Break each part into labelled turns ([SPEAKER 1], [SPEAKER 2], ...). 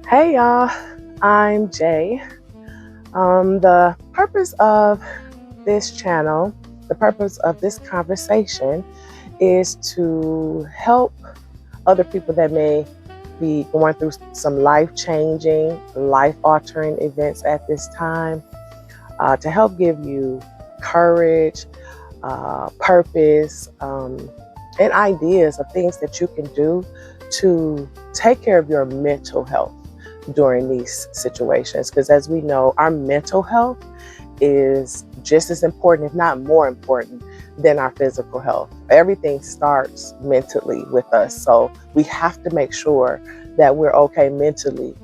[SPEAKER 1] Hey y'all, I'm Jay. The purpose of this channel, the purpose of this conversation is to help other people that may be going through some life-changing, life-altering events at this time, to help give you courage, purpose, and ideas of things that you can do to take care of your mental health during these situations. Because as we know, our mental health is just as important, if not more important, than our physical health. Everything starts mentally with us. So we have to make sure that we're okay mentally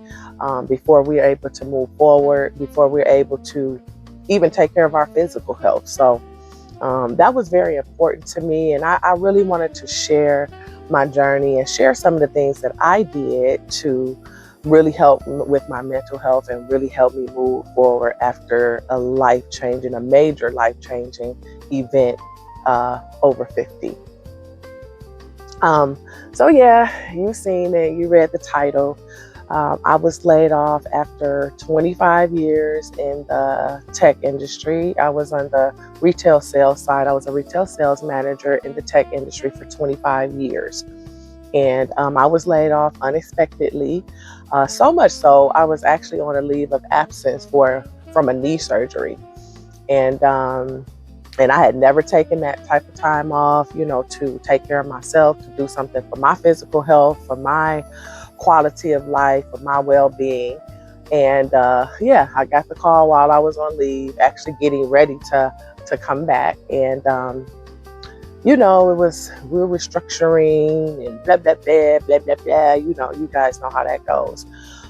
[SPEAKER 1] before we're able to move forward, before we're able to even take care of our physical health. So that was very important to me. And I really wanted to share my journey and share some of the things that I did to really help with my mental health and really help me move forward after a major life-changing event over 50. So yeah, you've seen it, you read the title. I was laid off after 25 years in the tech industry. I was on the retail sales side. I was a retail sales manager in the tech industry for 25 years. And I was laid off unexpectedly. So much so, I was actually on a leave of absence from a knee surgery. And I had never taken that type of time off, to take care of myself, to do something for my physical health, for my quality of life, for my well-being. And I got the call while I was on leave, actually getting ready to come back. And we were restructuring and blah blah blah blah blah blah. You guys know how that goes.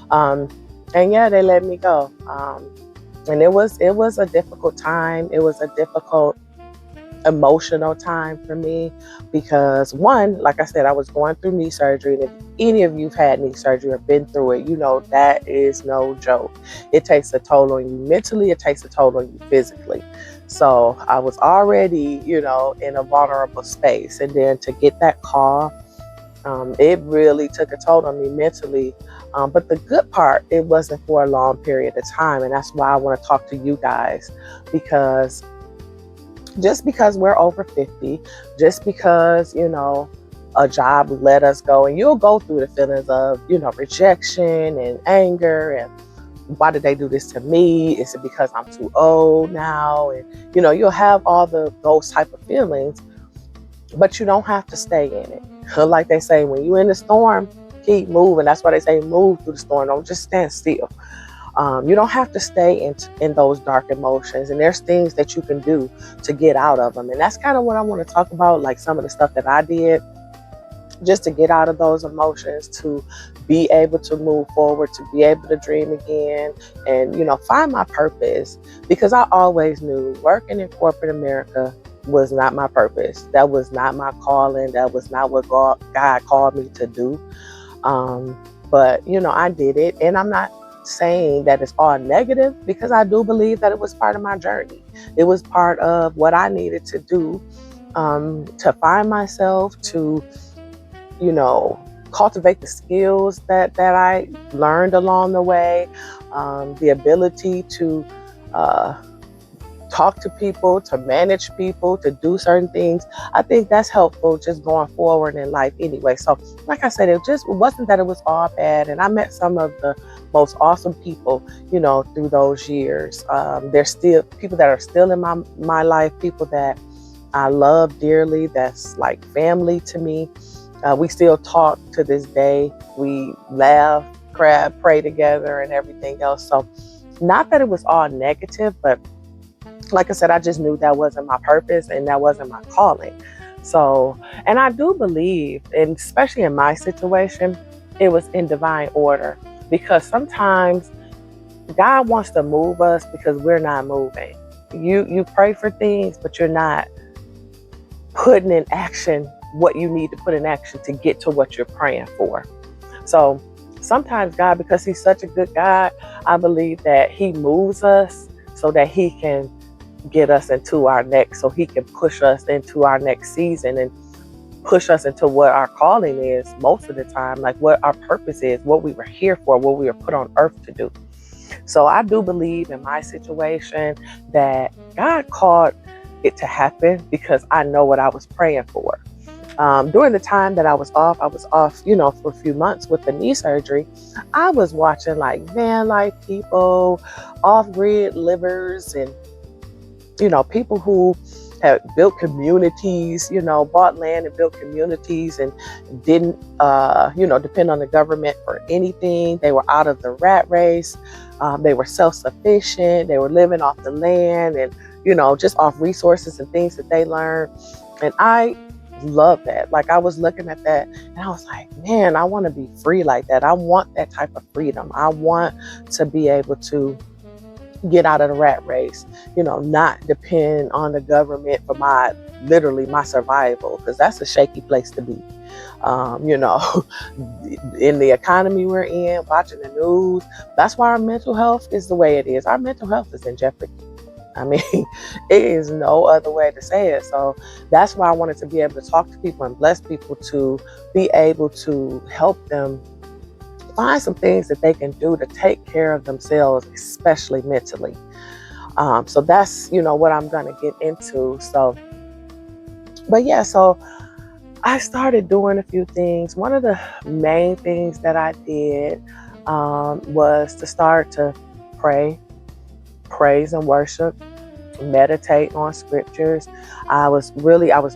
[SPEAKER 1] And yeah, they let me go. And it was a difficult time. It was a difficult emotional time for me because, one, like I said, I was going through knee surgery. And if any of you've had knee surgery or been through it, that is no joke. It takes a toll on you mentally. It takes a toll on you physically. So I was already, in a vulnerable space. And then to get that call, it really took a toll on me mentally. But the good part, it wasn't for a long period of time. And that's why I want to talk to you guys, because just because we're over 50, just because, a job let us go, and you'll go through the feelings of, rejection and anger and why did they do this to me? Is it because I'm too old now? And, you'll have all those type of feelings, but you don't have to stay in it. Like they say, when you're in the storm, keep moving. That's why they say move through the storm. Don't just stand still. You don't have to stay in those dark emotions, and there's things that you can do to get out of them. And that's kind of what I want to talk about, like some of the stuff that I did just to get out of those emotions, to be able to move forward, to be able to dream again, and, find my purpose. Because I always knew working in corporate America was not my purpose. That was not my calling. That was not what God called me to do. But, I did it, and I'm not saying that it's all negative, because I do believe that it was part of my journey. It was part of what I needed to do to find myself, to cultivate the skills that I learned along the way, the ability to talk to people, to manage people, to do certain things. I think that's helpful just going forward in life anyway. So like I said, it wasn't that it was all bad. And I met some of the most awesome people, through those years. There's still people that are still in my life, people that I love dearly, that's like family to me. We still talk to this day. We laugh, cry, pray together and everything else. So not that it was all negative, but like I said, I just knew that wasn't my purpose and that wasn't my calling. So, and I do believe, and especially in my situation, it was in divine order, because sometimes God wants to move us because we're not moving. You pray for things, but you're not putting in action what you need to put in action to get to what you're praying for. So sometimes God, because he's such a good God, I believe that he moves us so that he can get us into our next, so he can push us into our next season. And push us into what our calling is most of the time, like what our purpose is, what we were here for, what we were put on earth to do. So I do believe in my situation that God called it to happen because I know what I was praying for. During the time that I was off, for a few months with the knee surgery. I was watching like van life people, off-grid livers, and people who had built communities, bought land and built communities and didn't, depend on the government for anything. They were out of the rat race. They were self-sufficient. They were living off the land and, just off resources and things that they learned. And I love that. Like I was looking at that and I was like, man, I want to be free like that. I want that type of freedom. I want to be able to get out of the rat race, not depend on the government for my survival, because that's a shaky place to be. In the economy we're in, watching the news, that's why our mental health is the way it is. Our mental health is in jeopardy. I mean, it is no other way to say it. So that's why I wanted to be able to talk to people and bless people to be able to help them find some things that they can do to take care of themselves, especially mentally. So that's, what I'm going to get into. So I started doing a few things. One of the main things that I did was to start to pray, praise and worship, meditate on scriptures. I was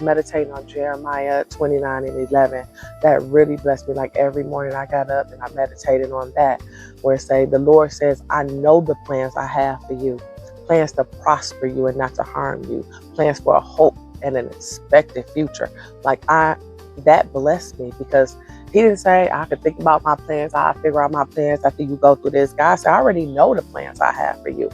[SPEAKER 1] meditating on Jeremiah 29:11. That really blessed me. Like every morning I got up and I meditated on that, where it say, the Lord says, I know the plans I have for you, plans to prosper you and not to harm you, plans for a hope and an expected future. That blessed me, because he didn't say I could think about my plans, I'll figure out my plans after you go through this. God said, I already know the plans I have for you.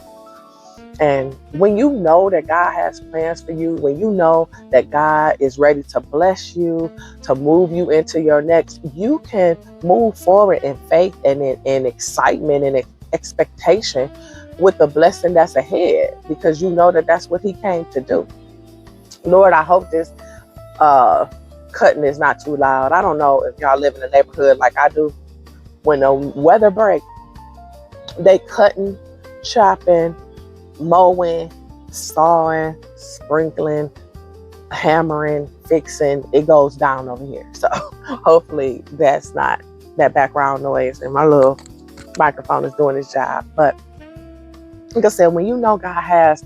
[SPEAKER 1] And when you know that God has plans for you, when you know that God is ready to bless you, to move you into your next, you can move forward in faith and in excitement and expectation with the blessing that's ahead, because you know that that's what he came to do. Lord, I hope this cutting is not too loud. I don't know if y'all live in a neighborhood like I do. When the weather break, they cutting, chopping, mowing, sawing, sprinkling, hammering, fixing. It goes down over here. So hopefully that's not that background noise and my little microphone is doing its job. But like I said, when you know God has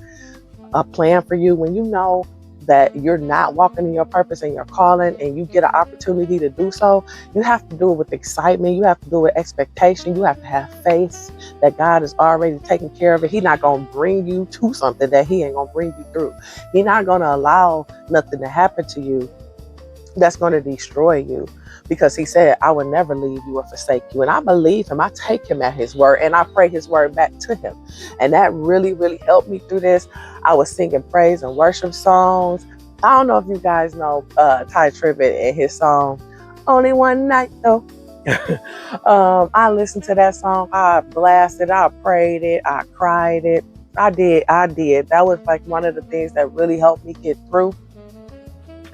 [SPEAKER 1] a plan for you, when you know that you're not walking in your purpose and your calling, and you get an opportunity to do so, you have to do it with excitement. You have to do it with expectation. You have to have faith that God is already taking care of it. He's not going to bring you to something that he ain't going to bring you through. He's not going to allow nothing to happen to you that's going to destroy you, because he said, I will never leave you or forsake you. And I believe him. I take him at his word, and I pray his word back to him. And that really, really helped me through this. I was singing praise and worship songs. I don't know if you guys know Ty Tribbett and his song, Only One Night Though. I listened to that song. I blasted, I prayed it, I cried it. I did. That was like one of the things that really helped me get through.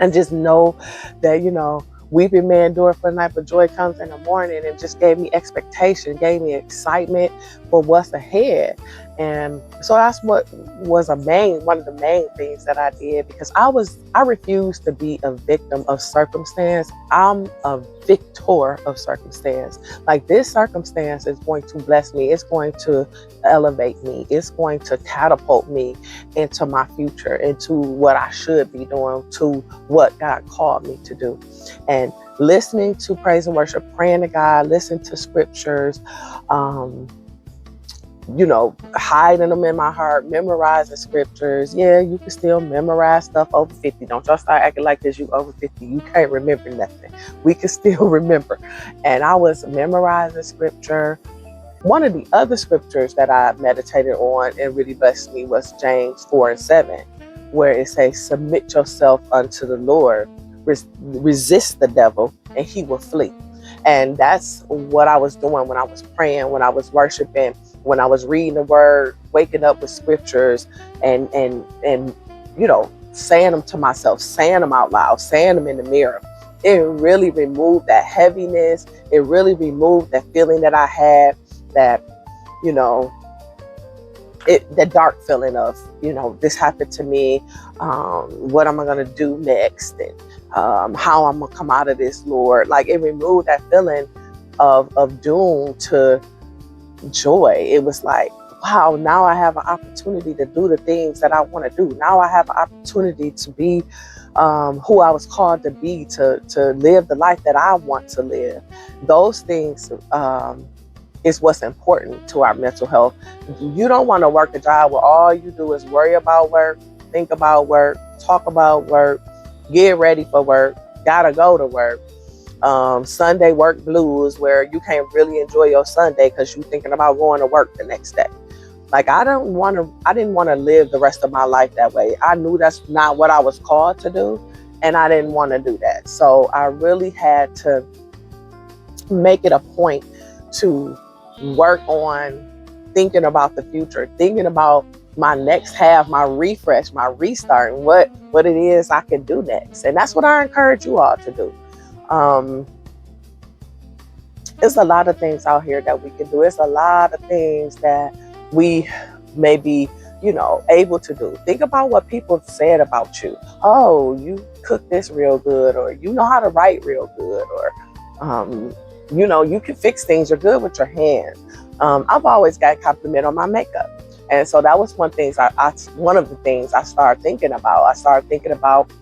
[SPEAKER 1] And just know that, weeping may endure for the night, but joy comes in the morning. And just gave me expectation, gave me excitement for what's ahead. And so that's what was one of the main things that I did, because I refused to be a victim of circumstance. I'm a victor of circumstance. Like, this circumstance is going to bless me. It's going to elevate me. It's going to catapult me into my future, into what I should be doing, to what God called me to do. And listening to praise and worship, praying to God, listening to scriptures, hiding them in my heart, memorizing scriptures. Yeah, you can still memorize stuff over 50. Don't y'all start acting like this. You over 50. You can't remember nothing. We can still remember. And I was memorizing scripture. One of the other scriptures that I meditated on and really blessed me was James 4:7, where it says, submit yourself unto the Lord, resist the devil, and he will flee. And that's what I was doing when I was praying, when I was worshiping, when I was reading the word, waking up with scriptures and saying them to myself, saying them out loud, saying them in the mirror. it really removed that heaviness. It really removed that feeling that I had, that, you know, the dark feeling of, this happened to me. What am I going to do next? And how I'm going to come out of this, Lord. Like, it removed that feeling of doom to joy. It was like, wow, now I have an opportunity to do the things that I want to do. Now I have an opportunity to be who I was called to be, to live the life that I want to live. Those things is what's important to our mental health. You don't want to work a job where all you do is worry about work, think about work, talk about work, get ready for work, gotta go to work. Sunday work blues, where you can't really enjoy your Sunday because you're thinking about going to work the next day. Like, I didn't want to live the rest of my life that way. I knew that's not what I was called to do, and I didn't want to do that. So I really had to make it a point to work on thinking about the future, thinking about my next half, my refresh, my restart, and what it is I can do next. And that's what I encourage you all to do. There's a lot of things out here that we can do. It's a lot of things that we may be, able to do. Think about what people said about you. Oh, you cook this real good, or you know how to write real good, or, you can fix things. You're good with your hands. I've always got a compliment on my makeup. And so that was one of the things I started thinking about. I started thinking about,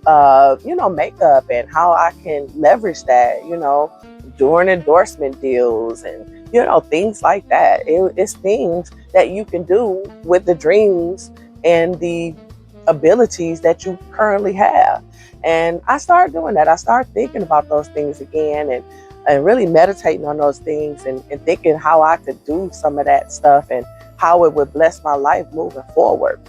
[SPEAKER 1] makeup and how I can leverage that, during endorsement deals and, things like that. It's things that you can do with the dreams and the abilities that you currently have. And I started doing that. I started thinking about those things again, and really meditating on those things, and thinking how I could do some of that stuff and how it would bless my life moving forward.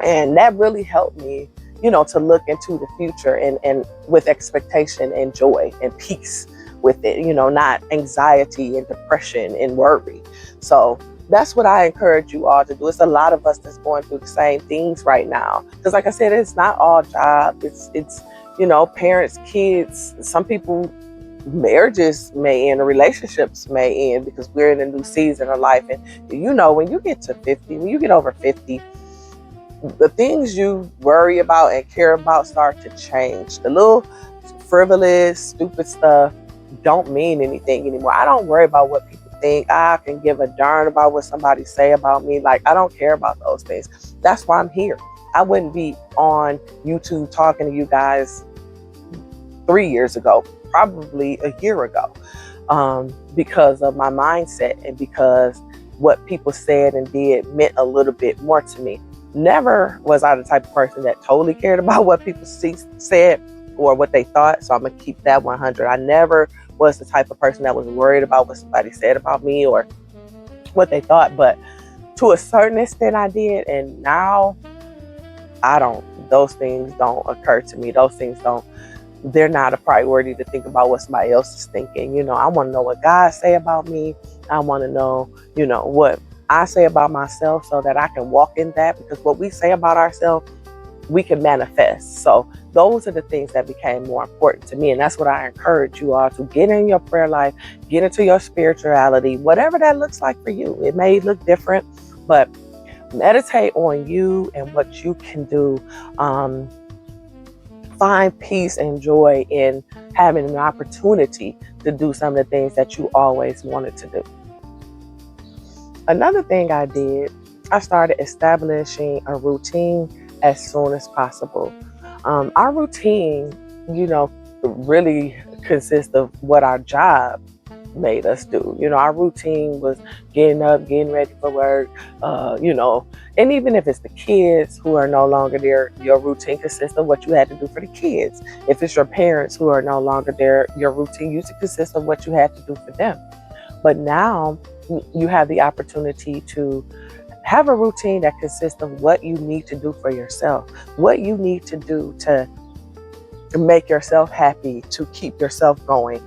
[SPEAKER 1] And that really helped me, to look into the future and with expectation and joy and peace with it, not anxiety and depression and worry. So that's what I encourage you all to do. It's a lot of us that's going through the same things right now. Because like I said, it's not all job. It's parents, kids, some people, marriages may end, or relationships may end, because we're in a new season of life. And when you get to 50, when you get over 50, the things you worry about and care about start to change. The little frivolous, stupid stuff don't mean anything anymore. I don't worry about what people think. I can give a darn about what somebody say about me. Like, I don't care about those things. That's why I'm here. I wouldn't be on YouTube talking to you guys 3 years ago, probably a year ago, because of my mindset, and because what people said and did meant a little bit more to me. Never was I the type of person that totally cared about what people said or what they thought. So I'm going to keep that 100. I never was the type of person that was worried about what somebody said about me or what they thought. But to a certain extent I did. And now I don't. Those things don't occur to me. Those things they're not a priority to think about what somebody else is thinking. I want to know what God say about me. I want to know, what I say about myself, so that I can walk in that, because what we say about ourselves, we can manifest. So those are the things that became more important to me. And that's what I encourage you all to get in your prayer life, get into your spirituality, whatever that looks like for you. It may look different, but meditate on you and what you can do. Find peace and joy in having an opportunity to do some of the things that you always wanted to do. Another thing I did, I started establishing a routine as soon as possible. Our routine, really consists of what our job made us do. Our routine was getting up, getting ready for work, and even if it's the kids who are no longer there, your routine consists of what you had to do for the kids. If it's your parents who are no longer there, your routine used to consist of what you had to do for them. But now you have the opportunity to have a routine that consists of what you need to do for yourself, what you need to do to make yourself happy, to keep yourself going.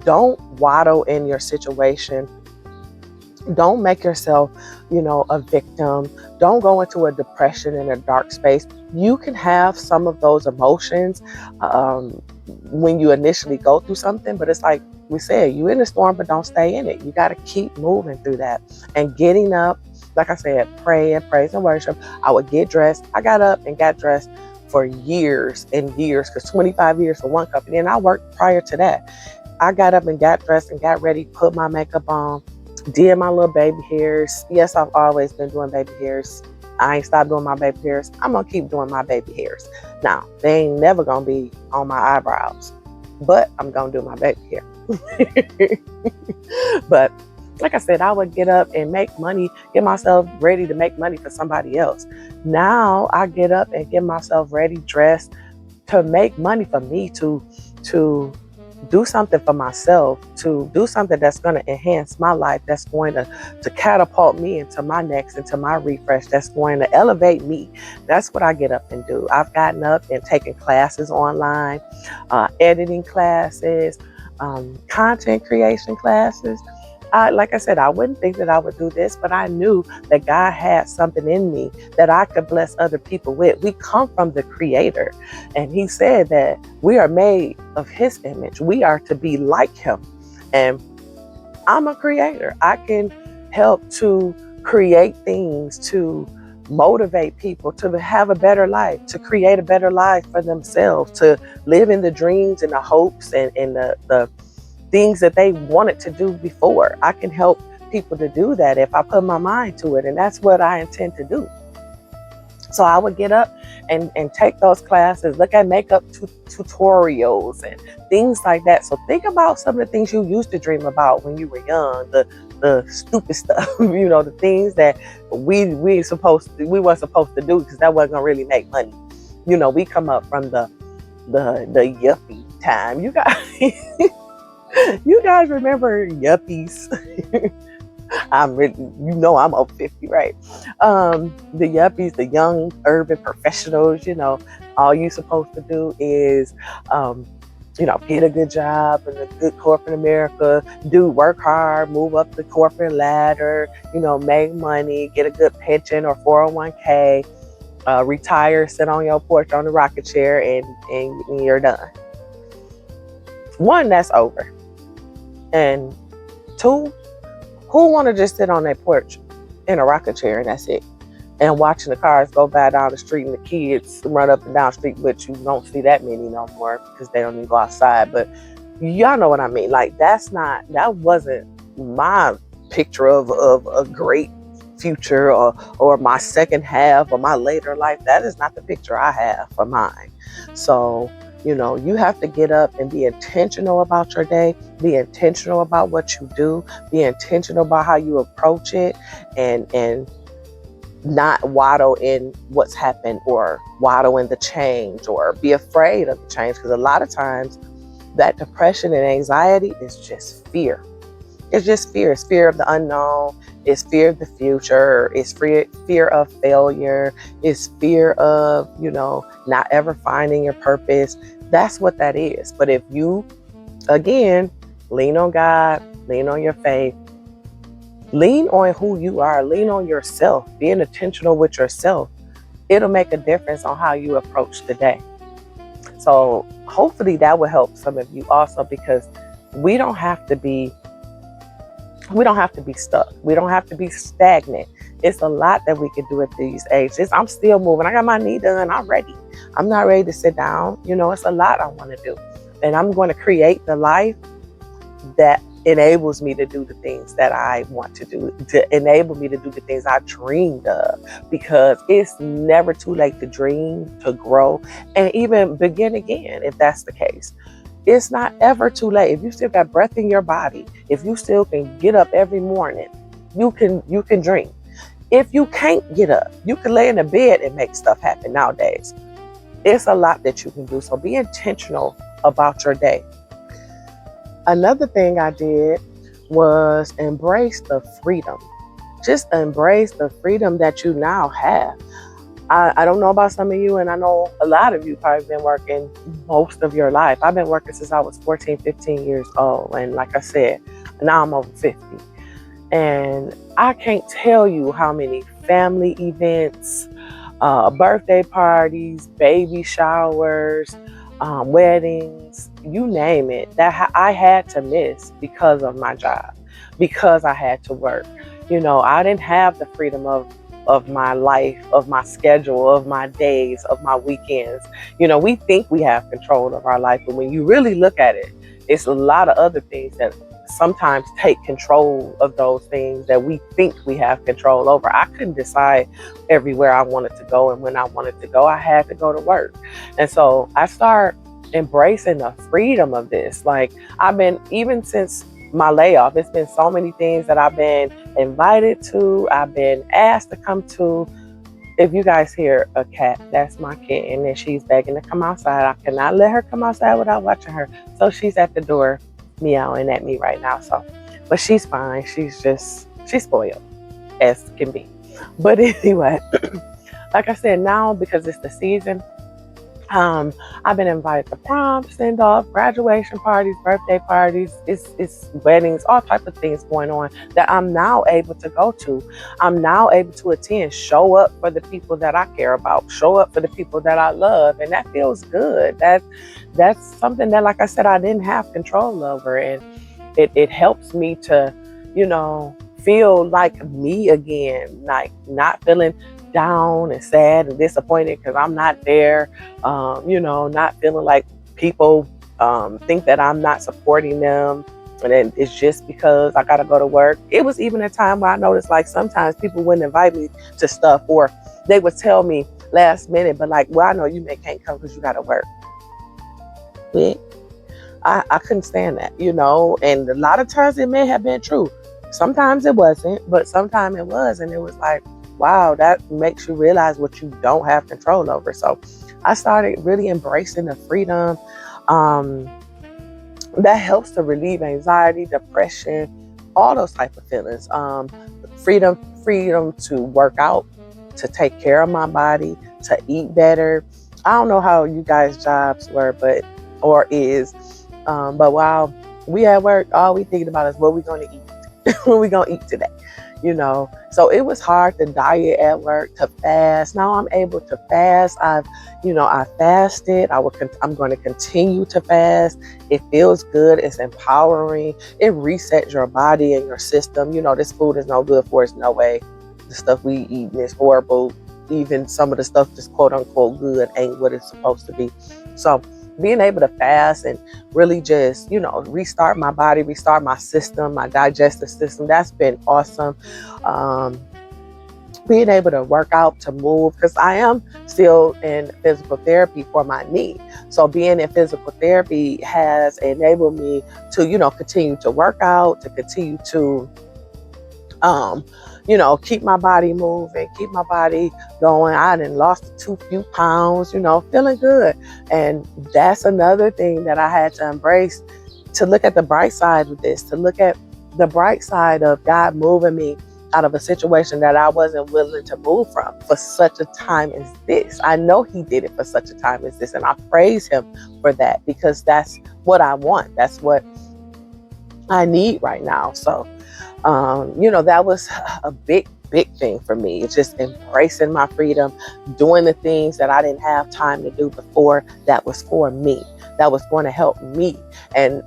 [SPEAKER 1] Don't waddle in your situation Don't make yourself, a victim. Don't go into a depression in a dark space. You can have some of those emotions um, when you initially go through something, but it's like we said, you in the storm, but don't stay in it. You got to keep moving through that and getting up. Like I said, pray and praise and worship. I would get dressed. I got up and got dressed for years and years, because 25 years for one company, and I worked prior to that. I got up and got dressed and got ready, put my makeup on, did my little baby hairs. Yes, I've always been doing baby hairs. I ain't stopped doing my baby hairs. I'm going to keep doing my baby hairs. Now, they ain't never going to be on my eyebrows, but I'm going to do my baby hair. But like I said, I would get up and make money, get myself ready to make money for somebody else. Now I get up and get myself ready, dressed to make money for me, to do something for myself, to do something that's going to enhance my life, that's going to catapult me into my next, into my refresh, that's going to elevate me. That's what I get up and do. I've gotten up and taken classes online, editing classes, content creation classes. Like I said, I wouldn't think that I would do this, but I knew that God had something in me that I could bless other people with. We come from the Creator, and He said that we are made of His image. We are to be like Him. And I'm a creator. I can help to create things, to motivate people to have a better life, to create a better life for themselves, to live in the dreams and the hopes and the things that they wanted to do before. I can help people to do that if I put my mind to it. And that's what I intend to do. So I would get up and take those classes, look at makeup tutorials and things like that. So think about some of the things you used to dream about when you were young, the stupid stuff, the things that we weren't supposed to do because that wasn't gonna really make money. We come up from the yuppie time. You guys remember yuppies? I'm over 50, right? The yuppies, the young urban professionals, all you're supposed to do is, get a good job in a good corporate America, work hard, move up the corporate ladder, make money, get a good pension or 401k, retire, sit on your porch on the rocket chair, and you're done. One, that's over. And two, who want to just sit on that porch in a rocket chair and that's it? And watching the cars go by down the street and the kids run up and down the street, but you don't see that many no more because they don't even go outside. But y'all know what I mean. Like, that wasn't my picture of a great future or my second half or my later life. That is not the picture I have for mine. So, you have to get up and be intentional about your day, be intentional about what you do, be intentional about how you approach it, and not waddle in what's happened or waddle in the change or be afraid of the change. Because a lot of times that depression and anxiety is just fear. It's just fear. It's fear of the unknown. It's fear of the future. It's fear of failure. It's fear of, not ever finding your purpose. That's what that is. But if you, again, lean on God, lean on your faith, lean on who you are, lean on yourself, being intentional with yourself, it'll make a difference on how you approach the day. So hopefully that will help some of you also, because we don't have to be stuck. We don't have to be stagnant. It's a lot that we can do at these ages. I'm still moving. I got my knee done. I'm ready. I'm not ready to sit down. It's a lot I want to do. And I'm going to create the life that enables me to do the things that I want to do, to enable me to do the things I dreamed of, because it's never too late to dream, to grow, and even begin again if that's the case. It's not ever too late. If you still got breath in your body, if you still can get up every morning, you can dream. If you can't get up, you can lay in a bed and make stuff happen nowadays. It's a lot that you can do. So be intentional about your day. Another thing I did was embrace the freedom. Just embrace the freedom that you now have. I don't know about some of you, and I know a lot of you probably been working most of your life. I've been working since I was 14, 15 years old. And like I said, now I'm over 50. And I can't tell you how many family events, birthday parties, baby showers, weddings, you name it, that I had to miss because of my job, because I had to work. I didn't have the freedom of my life, of my schedule, of my days, of my weekends. We think we have control of our life, but when you really look at it, it's a lot of other things that sometimes take control of those things that we think we have control over. I couldn't decide everywhere I wanted to go and when I wanted to go. I had to go to work. And so I started embracing the freedom of this. Like, I've been, even since my layoff, it's been so many things that I've been invited to, I've been asked to come to. If you guys hear a cat, that's my kitten, and she's begging to come outside. I cannot let her come outside without watching her. So she's at the door meowing at me right now. But she's fine. She's spoiled as can be. But anyway, like I said, now because it's the season, I've been invited to prom, send off, graduation parties, birthday parties, it's weddings, all type of things going on that I'm now able to go to. I'm now able to attend, show up for the people that I care about, show up for the people that I love, and that feels good. That's something that, like I said, I didn't have control over, and it helps me to, feel like me again, like not feeling down and sad and disappointed because I'm not there, not feeling like people think that I'm not supporting them, and then it's just because I gotta go to work. It was even a time where I noticed, like, sometimes people wouldn't invite me to stuff, or they would tell me last minute, but like, well, I know you can't come because you gotta work. But I couldn't stand that, and a lot of times it may have been true. Sometimes it wasn't, but sometimes it was, and it was like, wow, that makes you realize what you don't have control over. So I started really embracing the freedom that helps to relieve anxiety, depression, all those type of feelings. Freedom to work out, to take care of my body, to eat better. I don't know how you guys' jobs were, or is, but while we at work, all we thinking about is what we're going to eat. What we going to eat today. So it was hard to diet at work, to fast. Now I'm able to fast. I fasted. I'm going to continue to fast. It feels good. It's empowering. It resets your body and your system. This food is no good for us. No way. The stuff we eat is horrible. Even some of the stuff that's quote unquote good ain't what it's supposed to be. So being able to fast and really just, restart my body, restart my system, my digestive system, that's been awesome. Being able to work out, to move, because I am still in physical therapy for my knee. So being in physical therapy has enabled me to, continue to work out, to continue to, keep my body moving, keep my body going. I done lost a few pounds, feeling good. And that's another thing that I had to embrace, to look at the bright side of this, to look at the bright side of God moving me out of a situation that I wasn't willing to move from for such a time as this. I know He did it for such a time as this, and I praise Him for that, because that's what I want. That's what I need right now. So, that was a big thing for me. It's just embracing my freedom, doing the things that I didn't have time to do before, that was for me, that was going to help me, and,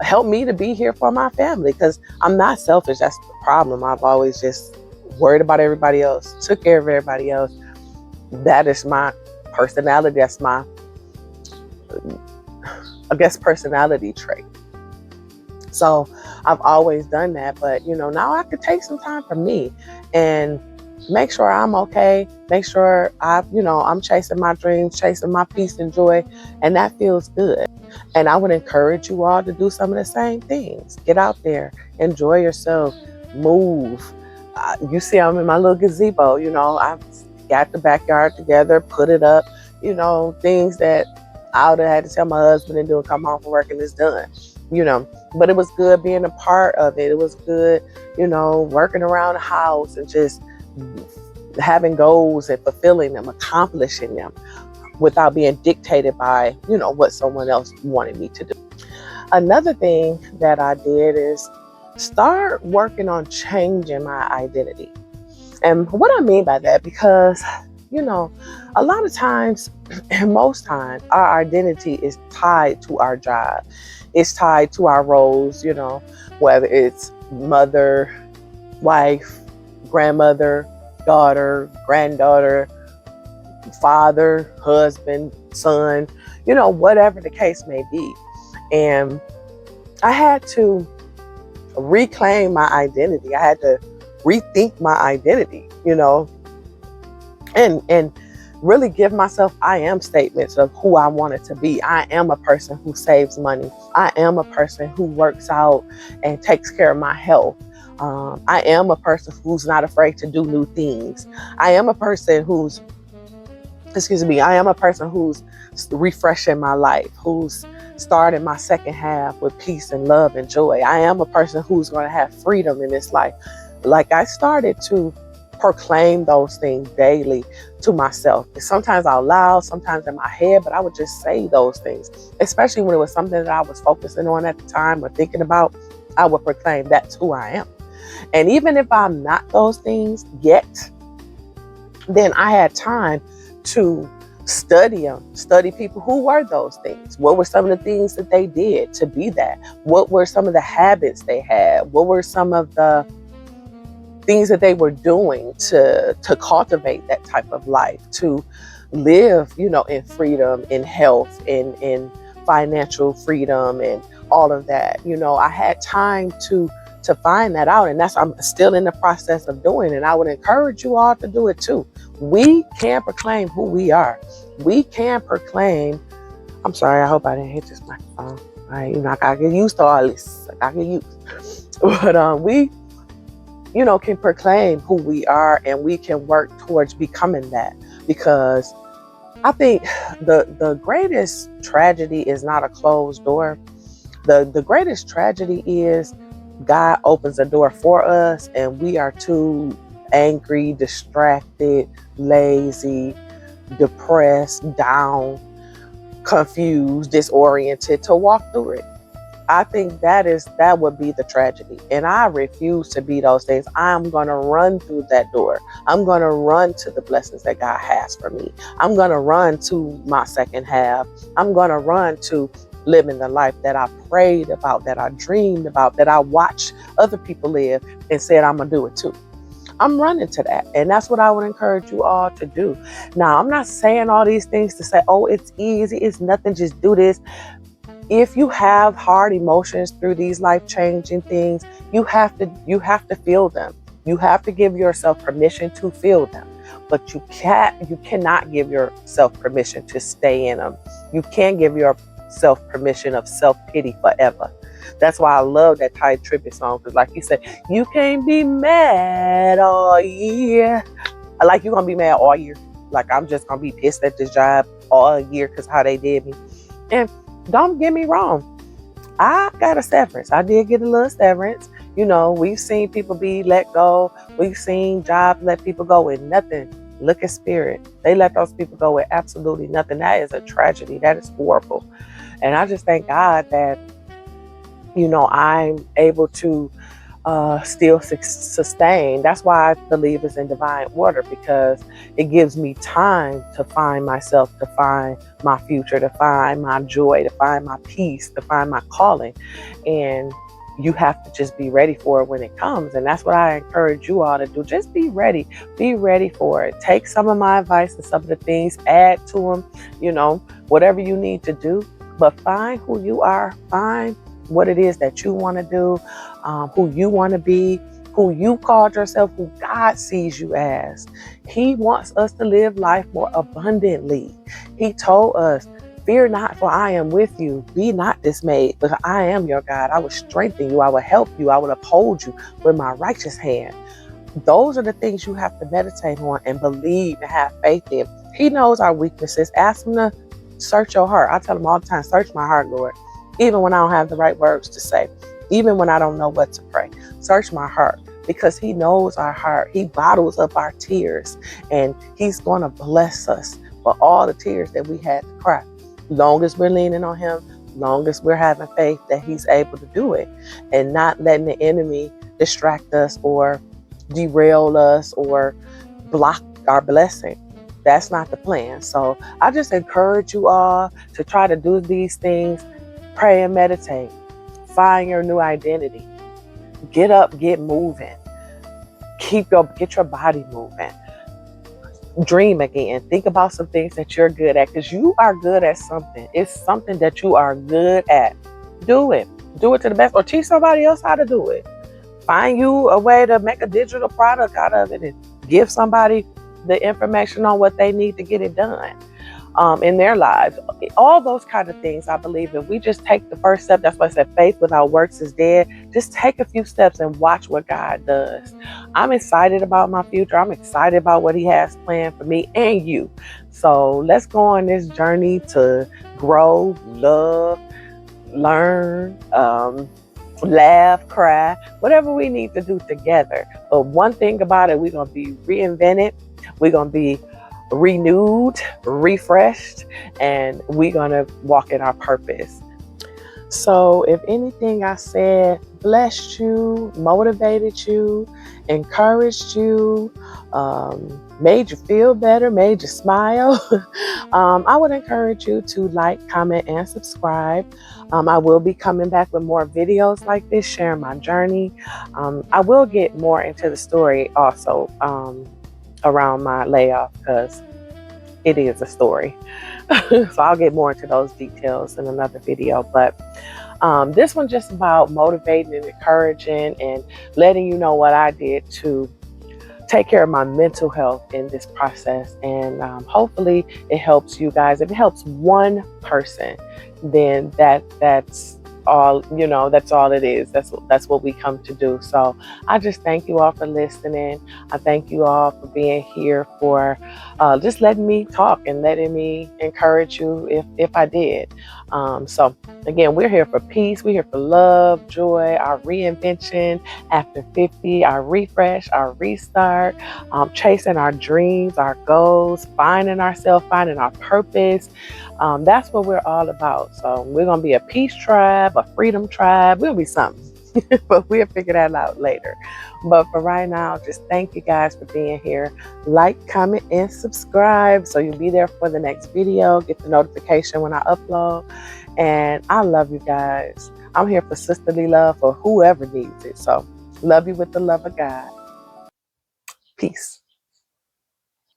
[SPEAKER 1] help me to be here for my family, because I'm not selfish. That's the problem. I've always just worried about everybody else, took care of everybody else. That is my personality. That's my, personality trait. So I've always done that, but now I could take some time for me and make sure I'm okay, make sure I'm chasing my dreams, chasing my peace and joy, and that feels good. And I would encourage you all to do some of the same things. Get out there, enjoy yourself, move. You see, I'm in my little gazebo, I've got the backyard together, put it up, things that I would have had to tell my husband to do and come home from work and it's done. But it was good being a part of it. It was good, working around the house and just having goals and fulfilling them, accomplishing them without being dictated by, what someone else wanted me to do. Another thing that I did is start working on changing my identity. And what I mean by that, because, a lot of times, and most times, our identity is tied to our job. It's tied to our roles, whether it's mother, wife, grandmother, daughter, granddaughter, father, husband, son, whatever the case may be. And I had to reclaim my identity. I had to rethink my identity, and really give myself I am statements of who I wanted to be. I am a person who saves money. I am a person who works out and takes care of my health. I am a person who's not afraid to do new things. I am a person who's refreshing my life, who's starting my second half with peace and love and joy. I am a person who's going to have freedom in this life. Like, I started to proclaim those things daily to myself. Sometimes out loud, sometimes in my head, but I would just say those things, especially when it was something that I was focusing on at the time or thinking about. I would proclaim that's who I am. And even if I'm not those things yet, then I had time to study people who were those things. What were some of the things that they did to be that? What were some of the habits they had? What were some of the things that they were doing to cultivate that type of life, to live, in freedom, in health, in financial freedom, and all of that. I had time to find that out, and I'm still in the process of doing, and I would encourage you all to do it too. We can proclaim who we are. We can proclaim. I'm sorry, I hope I didn't hit this microphone. I gotta get used to all this. I gotta get used. But we can proclaim who we are, and we can work towards becoming that. Because I think the greatest tragedy is not a closed door. The greatest tragedy is God opens a door for us and we are too angry, distracted, lazy, depressed, down, confused, disoriented to walk through it. I think that would be the tragedy. And I refuse to be those things. I'm going to run through that door. I'm going to run to the blessings that God has for me. I'm going to run to my second half. I'm going to run to living the life that I prayed about, that I dreamed about, that I watched other people live and said, I'm going to do it too. I'm running to that. And that's what I would encourage you all to do. Now, I'm not saying all these things to say, oh, it's easy, it's nothing, just do this. If you have hard emotions through these life-changing things, you have to feel them. You have to give yourself permission to feel them. But you cannot give yourself permission to stay in them. You can't give yourself permission of self-pity forever. That's why I love that Ty Tribbett song, because like you said, you can't be mad all year. Like, you're going to be mad all year. Like, I'm just going to be pissed at this job all year because how they did me. And don't get me wrong, I got a severance. I did get a little severance. We've seen people be let go. We've seen jobs let people go with nothing. Look at Spirit. They let those people go with absolutely nothing. That is a tragedy. That is horrible. And I just thank God that, I'm able to still sustain. That's why I believe it's in divine order, because it gives me time to find myself, to find my future, to find my joy, to find my peace, to find my calling. And you have to just be ready for it when it comes. And that's what I encourage you all to do. Just be ready. Be ready for it. Take some of my advice and some of the things, add to them, whatever you need to do. But find who you are. Find what it is that you want to do, who you want to be, who you called yourself, who God sees you as. He wants us to live life more abundantly. He told us, fear not, for I am with you. Be not dismayed, because I am your God. I will strengthen you. I will help you. I will uphold you with my righteous hand. Those are the things you have to meditate on and believe and have faith in. He knows our weaknesses. Ask him to search your heart. I tell him all the time, search my heart, Lord. Even when I don't have the right words to say, even when I don't know what to pray, search my heart, because he knows our heart. He bottles up our tears, and he's going to bless us for all the tears that we had to cry. Long as we're leaning on him, long as we're having faith that he's able to do it and not letting the enemy distract us or derail us or block our blessing. That's not the plan. So I just encourage you all to try to do these things. Pray and meditate. Find your new identity. Get up, get moving. Get your body moving. Dream again. Think about some things that you're good at, because you are good at something. It's something that you are good at. Do it. Do it to the best, or teach somebody else how to do it. Find you a way to make a digital product out of it and give somebody the information on what they need to get it done in their lives. All those kind of things, I believe, if we just take the first step, that's why I said faith without works is dead. Just take a few steps and watch what God does. I'm excited about my future. I'm excited about what he has planned for me and you. So let's go on this journey to grow, love, learn, laugh, cry, whatever we need to do together. But one thing about it, we're going to be reinvented. We're going to be renewed, refreshed, and we're going to walk in our purpose. So if anything I said blessed you, motivated you, encouraged you, made you feel better, made you smile, I would encourage you to like, comment, and subscribe. I will be coming back with more videos like this, sharing my journey. I will get more into the story also around my layoff, because it is a story. So I'll get more into those details in another video. But this one just about motivating and encouraging and letting you know what I did to take care of my mental health in this process. And hopefully it helps you guys. If it helps one person, then that's all, that's all it is. That's what we come to do. So I just thank you all for listening. I thank you all for being here, for just letting me talk and letting me encourage you if I did. So again, we're here for peace. We're here for love, joy, our reinvention after 50, our refresh, our restart, chasing our dreams, our goals, finding ourselves, finding our purpose. That's what we're all about. So we're going to be a peace tribe, a freedom tribe. We'll be something, but we'll figure that out later. But for right now, just thank you guys for being here. Like, comment, and subscribe so you'll be there for the next video. Get the notification when I upload. And I love you guys. I'm here for sisterly love for whoever needs it. So love you with the love of God. Peace.